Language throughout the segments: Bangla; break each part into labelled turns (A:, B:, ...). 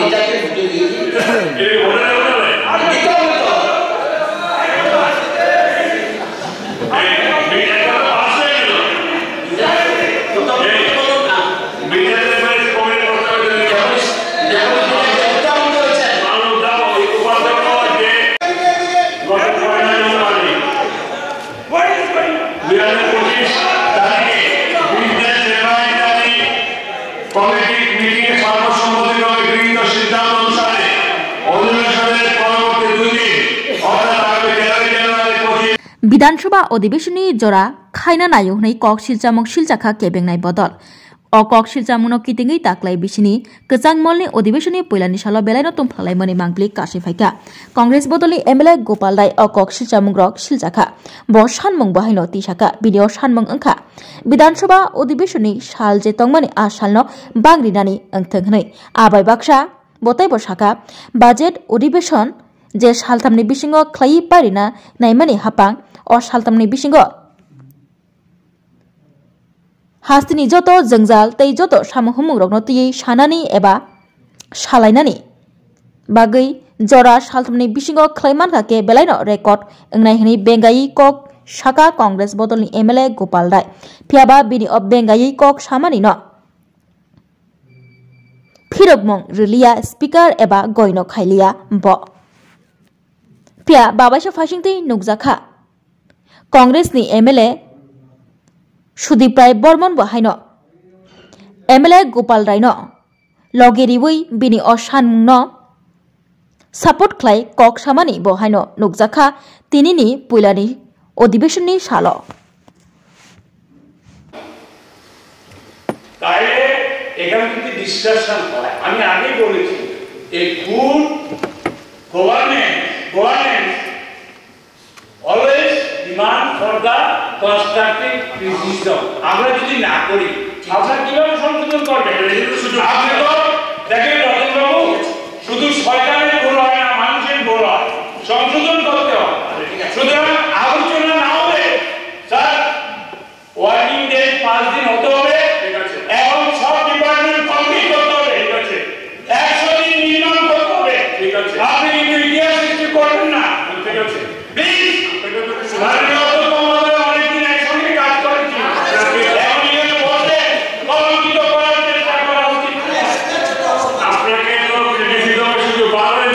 A: এটাকে বুঝে দিয়েছি
B: বিধানসভা অধিবেশনী জোড়া খাইনা নায়ু হनै কक सिलचामुं सिलचाखा केबेंनाय बदल o kok silchamuno kitingui taklai bisini kechangmolni অধিবেশনী পৈলানি সালো বেলাইনো tongphalai mani mangpli kasifhaika Congress bodoli MLA Gopal Rai o kok silchamung rok silchakha bo sanmung bahaino tisaka video sanmung angkha বিধানসভা অধিবেশনী সাল je tongmani a salno bangrinani angtheng hnai abai baksa botai bosaka budget অধিবেশন je saltamni bisingo khlai parina naimani hapang o saltamni bisingo Hastini joto jengjal tei joto samuhumung rokno tui sanani eba salainani bagui jora saltamni bisingo khlaimanka ke belaino record engnai hini bengai kok saka Congress bodolni MLA Gopal Rai phiaba bini o bengai kok samani no phirokmung rilia speaker eba goino khailia bo phia babaisa phasingtei nukjakha Congress ni MLA Sudeep Rai Bormon bahaino MLA Gopal Rai no logeriwui bini o sanmung no support khlai kok samani bahaino nukjakha tinini puilani অধিবেশনী সালো
C: তাইলে এখানে যদি ডিসকাশন হয় আমি আগে বলেছি a good governance always demand for the constructive criticism আমরা যদি না করি আপনারা কিভাবে সংশোধন করবেন আপনি তো দেখেন রতন বাবু শুধু শয়তানের ভুল হয় না মানুষের ভুল হয় সংশোধন করতে হয় সুতরাং আলোচনা না হবে স্যার ওয়ার্কিং ডে 5 দিন হতে হবে ঠিক আছে এবং সব ডিপার্টমেন্ট কমপ্লিট করতে হবে ঠিক আছে 100 দিন নির্মাণ করতে হবে ঠিক আছে আপনি কিন্তু ইতিহাস সৃষ্টি করবেন না ঠিক আছে প্লিজ মাননীয় অধ্যক্ষ মহোদয় অনেকদিন একসঙ্গে কাজ করেছি এখন এখানে বসে কলঙ্কিত করার চেষ্টা করা উচিত আপনাকে তো ক্রিটিসিজম শুধু বাড়াবেন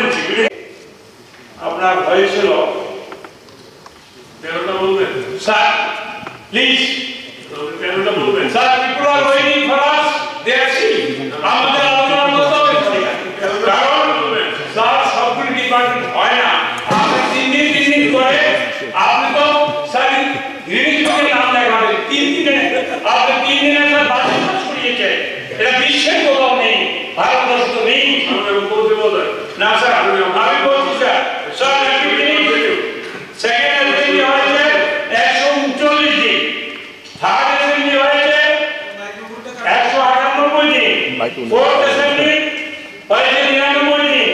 C: আপনার ভয় ছিল Sir, please. Sir, people are waiting for us. They are seeing. আমাদের আলোচনা করতে হবে কারণ স্যার সবগুলো ডিপার্টমেন্ট হয় না আপনি 3 দিন করে আপনি তো স্যার রিভিশনের নাম দেখাবেন 3 দিনে আপনি 3 দিনে স্যার বাজেট পাস করিয়েছে এটা বিশ্বের কোথাও নেই ভারতবর্ষ তো নেই আমরা বলতে বলতে না স্যার আমি বলছি স্যার স্যার সেকেন্ড অ্যাসেম্বলি হয়েছে 139 দিন থার্ড অ্যাসেম্বলি হয়েছে 198 দিন ফোর্থ অ্যাসেম্বলি হয়েছে 99 দিন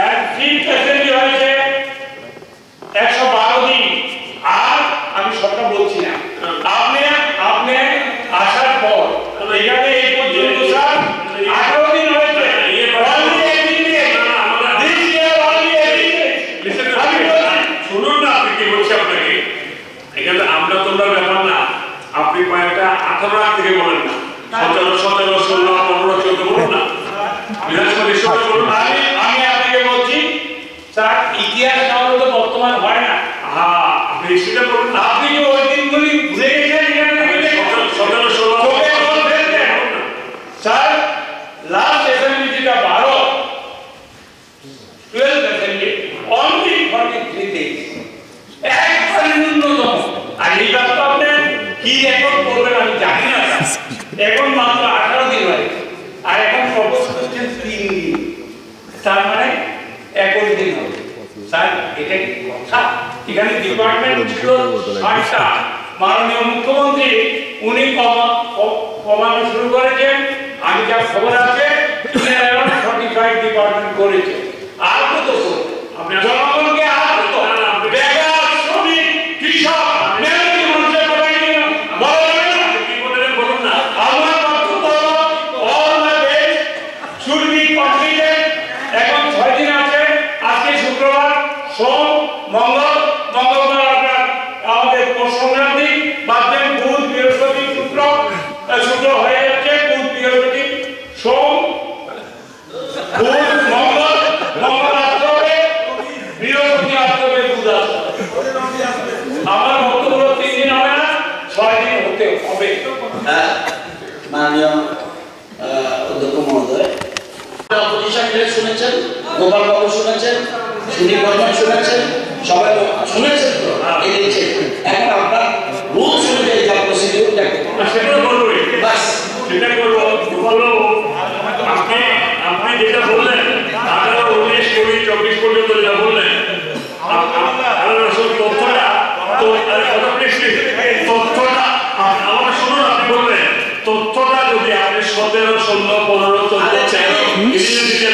C: আর ফিফথ অ্যাসেম্বলি হয়েছে 112 দিন আর আমি সবটা বলছি না আপনি আসার পর এখানে এই পর্যন্ত স্যার 18 দিন হয়েছে আমরা তোমরা ব্যাপার না আপনি কয়েকটা 18 থেকে বলেন না 17 17 16 15 14 বলুন না বিধানসভা বিষয়টা বলুন আমি আপনাকে বলছি স্যার ইতিহাস নাহলে তো বর্তমান হয় না হ্যাঁ আপনি সেটা বলুন আপনি যে ওই দিনগুলি ভুলে গেছেন এখানে 17 16 স্যার লাস্ট অ্যাসেম্বলি যেটা 12 অ্যাসেম্বলি অনলি 43 ডেজ একবার ন্যূনতম আর এই ব্যাপারটা আপনি কি রেকর্ড করবেন আমি জানি না এখন মাত্র 18 দিন হয় আর এখন প্রপোজ করছেন 3 দিন তার মানে 21 দিন হবে স্যার এটা কি কথা এখানে ডিপার্টমেন্ট ছিল 60টা মাননীয় মুখ্যমন্ত্রী উনি কমানো শুরু করেছেন আমি যা খবর আছে 45 ডিপার্টমেন্ট করেছে আর কত আপনি জনগণকে আর কত বেকার শ্রমিক কৃষক মেহনতি মানুষের কথা বলুন না আমার বক্তব্য অল মাই বেস্ট এখন 6 দিন আছে, আজকে শুক্রবার, সোম, মঙ্গল, মঙ্গলবার আপনার আমাদের পৌষ সংক্রান্তি, বাদে বুধ, বৃহস্পতি, শুক্র হয়ে যাচ্ছে, বুধ, বৃহস্পতি, সোম, বুধ, মঙ্গল, মঙ্গল আসতে হবে, বৃহস্পতি আসতে হবে, বুধ আসতে হবে। আমার বক্তব্য 3 দিন হবে না, 6 দিন হতে হবে।
A: মাননীয় অধ্যক্ষ মহোদয়, অপোজিশন লিডার শুনেছেন, গোপাল বাবু শুনেছেন, সুনীল বর্মন শুনেছেন, সবাই শুনেছেন তো এনেছেন। এখন আপনার রুলস অনুযায়ী যা প্রসিডিউর দেখতে
C: সেটা বলবো,
A: বাস
C: সেটা করবো। গোপাল বাবু, আপনি যেটা বললেন 18, 19, 20, 24 পর্যন্ত যেটা বললেন, তথ্যটা আমার শুনুন, আপনি বললেন তথ্যটা যদি আপনি 17, 16, 15, 14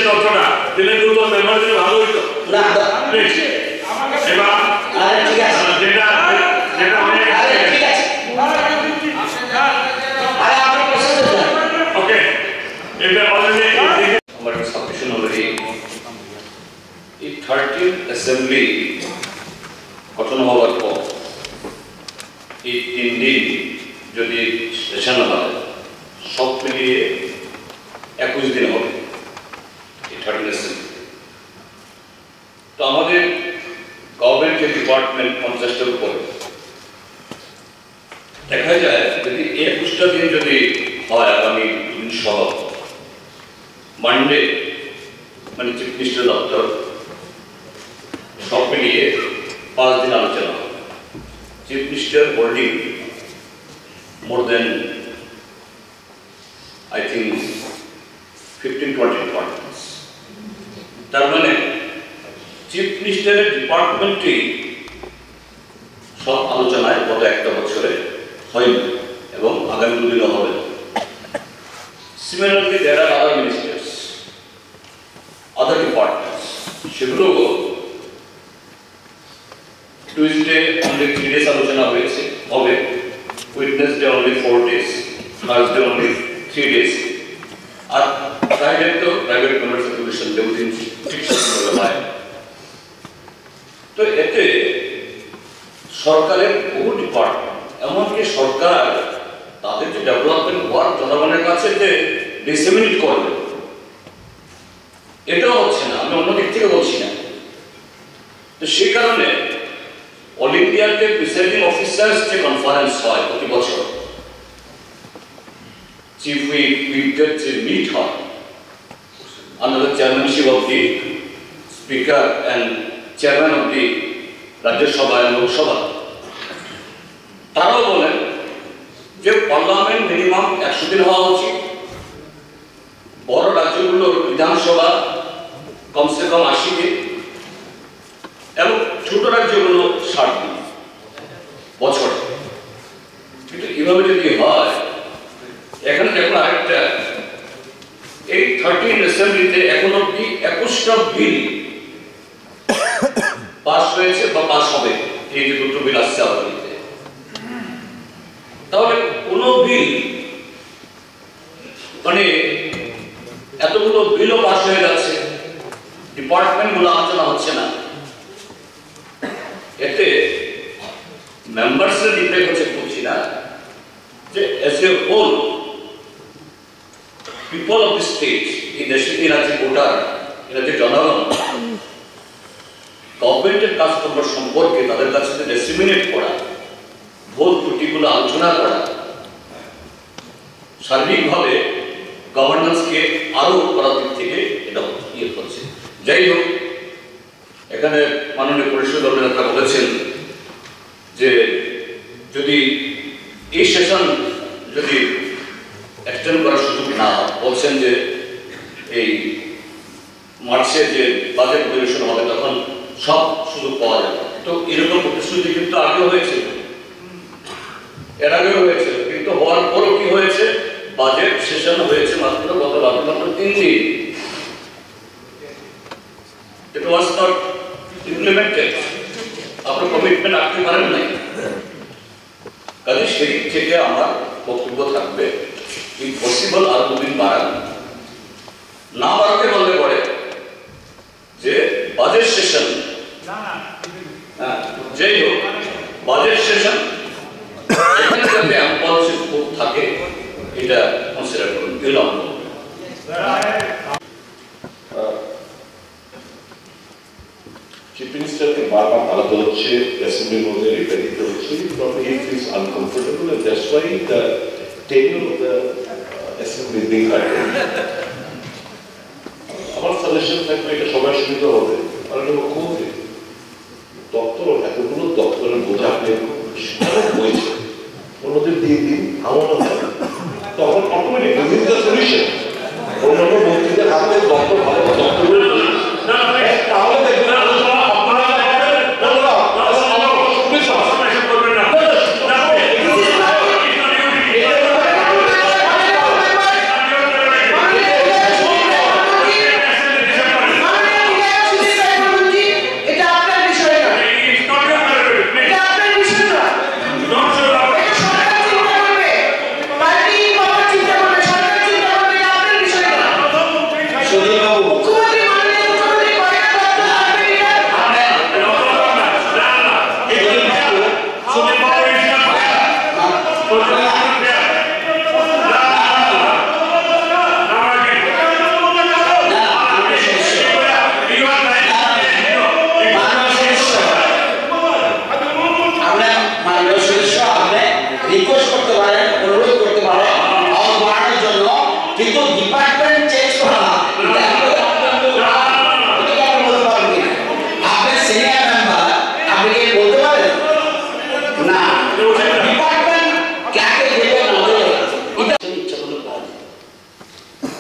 C: তথ্যটা দিলে দুটো মেম্বার দিলে ভালো হইতো। এবার
A: ঠিক আছে,
C: যেটা
A: ঠিক আছে, আরে আপনার প্রশ্ন
C: ওকে, এটা অলরেডি
D: আমার সাবমিশন অলরেডি এই 13th অ্যাসেম্বলি গঠন হওয়ার পর এই 3 দিন যদি সেশন হয়, সব মিলিয়ে 21 দিন হবে এই 13th অ্যাসেম্বলি। তো আমাদের গভর্নমেন্টের ডিপার্টমেন্ট 50টার উপরে, দেখা যায় যদি 21টা দিন যদি হয় আগামী 2 দিন সহ, মানডে মানে চিফ মিনিস্টার দপ্তর সব মিলিয়ে 5 দিন আলোচনা হবে। Chief minister holding more than I think 15-20 departments. তার মানে চিফ মিনিস্টারের ডিপার্টমেন্টই সব আলোচনায় গত একটা বছরে হয়নি এবং আগামী 2 দিনও হবে। Similarly, there are other ministers, other departments. সেগুলো Tuesday only 3 days আলোচনা হয়েছে হবে, Wednesday only 4 days, Thursday only 3 days, আর Friday তো প্রাইভেট মেম্বার্স রেগুলেশন দেবদিন ফিক্সড হয়। তো এতে সরকারের বহু ডিপার্টমেন্ট, এমনকি সরকার তাদের যে ডেভেলপমেন্ট ওয়ার্ক জনগণের কাছে যে ডিসেমিনেট করবে, এটাও হচ্ছে না। আমি অন্য দিক থেকে বলছি না। তো সেই কারণে অল ইন্ডিয়াতে প্রিসাইডিং অফিসার্স যে কনফারেন্স হয় প্রতি বছর, চিফ হুইপদের যে মিট হয় under the chairmanship of the speaker and chairman of the Rajya Sabha এবং লোকসভা, তারাও বলেন যে পার্লামেন্ট মিনিমাম 100 দিন হওয়া উচিত, বড় রাজ্যগুলোর বিধানসভা কমসে কম 80 দিন এবং ছোট রাজ্যগুলো 60 দিন বছরে। কিন্তু এভাবে যদি হয়, এখানে দেখুন আরেকটা, এই 13 অ্যাসেম্বলিতে এখন অব্দি 21টা বিল পাস হয়েছে বা পাস হবে। এই যে 2টো বিল আসছে আদালতে, তাহলে কোন বিল মানে এতগুলো বিলও পাস হয়ে যাচ্ছে, ডিপার্টমেন্টগুলো আলোচনা হচ্ছে না। এতে মেম্বার্সের ইফেক্ট হচ্ছে বলছি না, যে as a whole people of the state, এই দেশে এরা যে ভোটার, এরা যে জনগণ, গভর্নমেন্টের কাজকর্ম সম্পর্কে তাদের কাছে ডিসেমিনেট করা, ভুল ত্রুটিগুলো আলোচনা করা, সার্বিকভাবে গভর্নেন্সকে আরো করার দিক থেকে এটা ইয়ে করছে। যাই হোক, এখানে মাননীয় পরিষদ দলের নেতা বলেছেন যে যদি এই সেশন যদি এক্সটেন্ড করার সুযোগ না হয়, বলছেন যে এই মার্চে যে বাজেট অধিবেশন হবে তখন সব সুযোগ পাওয়া যাবে। তো এরকম প্রতিশ্রুতি কিন্তু আগেও হয়েছিল, এর আগেও হয়েছিল, কিন্তু হওয়ার পরও কি হয়েছে, বাজেট সেশন হয়েছে মাত্র গত 3 দিন। It was not implemented. আপনার কমিটমেন্ট রাখতে পারেন নাই। কাজে সেই থেকে আমার বক্তব্য থাকবে, ইম্পসিবল আর 2 দিন বাড়ান, না বাড়াতে বললে পরে এটা কনসিডার করুন। ইউনো
E: চিফ মিনিস্টারকে বারবার আলাদা হচ্ছে, অ্যাসেম্বলির মধ্যে রিপেয়ার দিতে হচ্ছে, probably he feels uncomfortable and that's why the tenure of the assembly is being cut. আমার সাজেশন থাকবে এটা সবার সুবিধা হবে, কারণ মুখ্যমন্ত্রী দপ্তর এতগুলো দপ্তরের বোঝা আপনি হয়েছে অন্যদের দিয়ে দিন, আমার তখন অটোমেটিক সলিউশন অন্যান্য মন্ত্রীদের হাতে দপ্তর ভালো দপ্তর তাহলে দেখবেন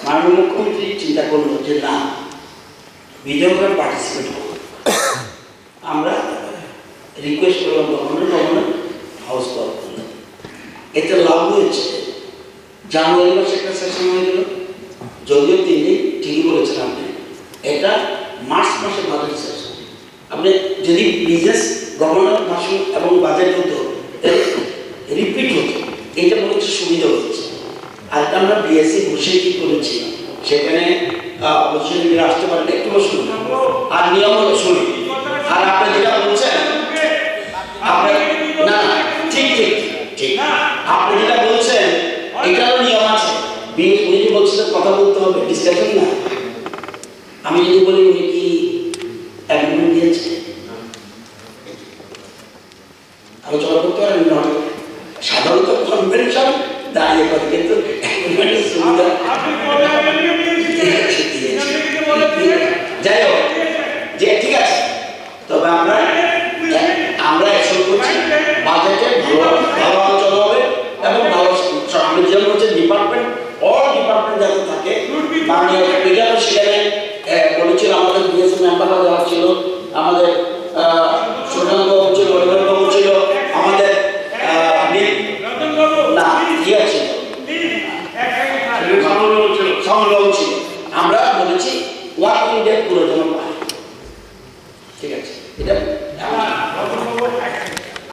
A: মাননীয় মুখ্যমন্ত্রী চিন্তা করলো যে না বিধায়করা পার্টিসিপেট করবে। আমরা রিকোয়েস্ট করলাম গভর্নর হাউস কল করলাম। এতে লাভ হয়েছে, জানুয়ারি মাসে একটা সেশন হয়ে গেল, যদিও তিনি ঠিকই বলেছেন আপনি এটা মার্চ মাসে বাজেট সেশন। আপনি যদি বিজনেস গভর্নর ভাষণ এবং বাজেট হতো রিপিট হতো, এটা মনে হচ্ছে সুবিধা হচ্ছে। আর আমরা বিএসসি বসে কি করেছি সেখানে অপরচুনিটি আসতে পারেন, একটু বসুন আর নিয়ম হলো শুনুন। আর আপনি যেটা বলছেন আপনি না ঠিক ঠিক ঠিক আপনি যেটা বলছেন এটারও নিয়ম আছে। উনি যে বলছিলেন কথা বলতে হবে, ডিসকাশন না। আমি যদি বলি উনি কি অ্যাগ্রিমেন্ট দিয়েছে আলোচনা করতে পারেন না। সাধারণত কনভেনশন দাঁড়িয়ে করে, কিন্তু যাই হোক যে ঠিক আছে। তবে আমরা একশো করছি বাজেটে ভালো আলোচনা হবে এবং ভালো যেমন হচ্ছে ডিপার্টমেন্ট ডিপার্টমেন্ট যাতে থাকে। মাননীয় স্পিকার সেখানে বলেছিল, আমাদের বিএসএফ মেম্বাররা যারা ছিল, আমাদের সুনামবাবু ছিল, বাবু ছিল, আমাদের না ইয়ে ছিল, আমরা বলেছি ওয়ার্কিং ডে পুরো যেন পাই।